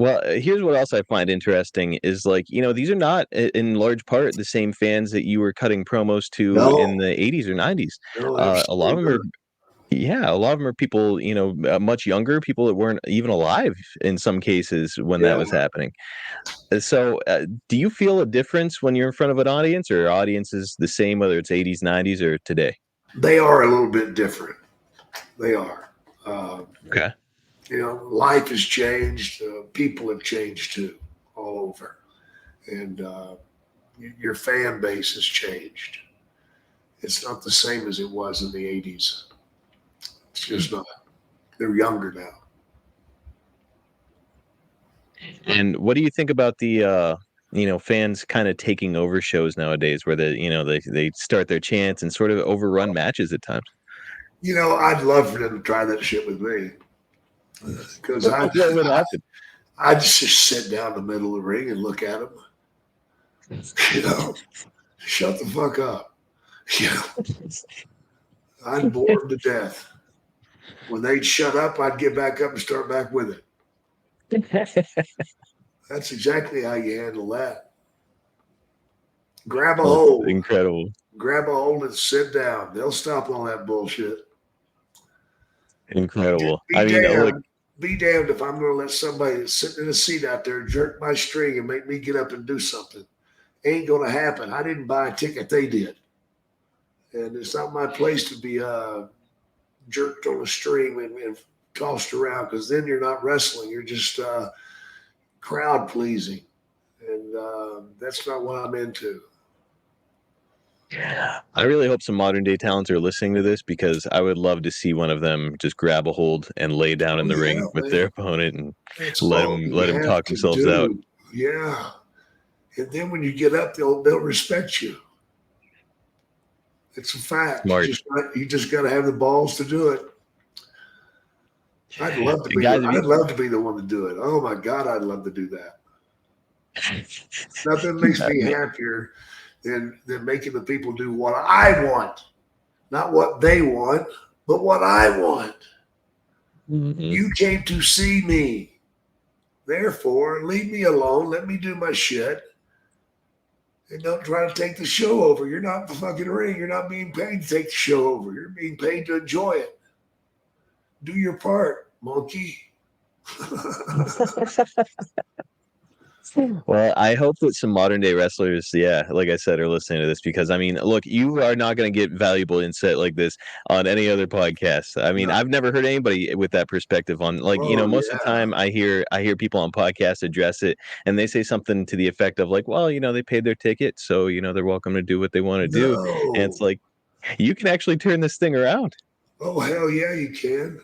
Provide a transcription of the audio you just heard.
Well, here's what else I find interesting is like, these are not in large part the same fans that you were cutting promos to in No, the 80s or 90s. no, A lot of absolutely them are, not. yeah, a lot of them are people, much younger, people that weren't even alive in some cases when that Yeah, was happening. So, do you feel a difference when you're in front of an audience, or audience is the same whether it's 80s, 90s, or today? they are a little bit different. They are. Um, Okay. Life has changed. People have changed too, all over, and your fan base has changed. It's not the same as it was in the '80s. It's just not. They're younger now. And what do you think about the fans kind of taking over shows nowadays where they start their chants and sort of overrun matches at times? I'd love for them to try that shit with me because What would happen? I just sit down in the middle of the ring and look at them. You know, shut the fuck up. You know, I'd bore them to death. When they'd shut up, I'd get back up and start back with it. That's exactly how you handle that. Grab a That's hold, incredible. grab a hold, and sit down. They'll stop all that bullshit. Incredible. Be I mean, look, damned. Be damned if I'm going to let somebody sit in a seat out there jerk my string and make me get up and do something. Ain't going to happen. I didn't buy a ticket; they did, and it's not my place to be jerked on a string and tossed around because then you're not wrestling. You're just crowd pleasing, and that's not what I'm into. I really hope some modern day talents are listening to this, because I would love to see one of them just grab a hold and lay down Oh in the yeah, ring with their man. opponent and That's let all them you let them have talk to themselves out. do. Yeah. And then when you get up, they'll respect you. It's a fact. Smart. You just got to have the balls to do it. I'd love to be the Guys, I'd love to be the one to do it. Oh my God, I'd love to do that. Nothing makes me happier than making the people do what I want, not what they want, but what I want. Mhm. You came to see me. Therefore, leave me alone. Let me do my shit. And don't try to take the show over. You're not the fucking ring. You're not being paid to take the show over. You're being paid to enjoy it. Do your part, monkey. Well, I hope that some modern day wrestlers, yeah, like I said, are listening to this, because I mean, look, you are not going to get valuable insight like this on any other podcast. I mean, No. I've never heard anybody with that perspective on, like, Oh most of the yeah. time I hear people on podcasts address it, and they say something to the effect of like, well, they paid their ticket, so they're welcome to do what they want to do. And it's No. like, you can actually turn this thing around. Oh hell yeah, you can.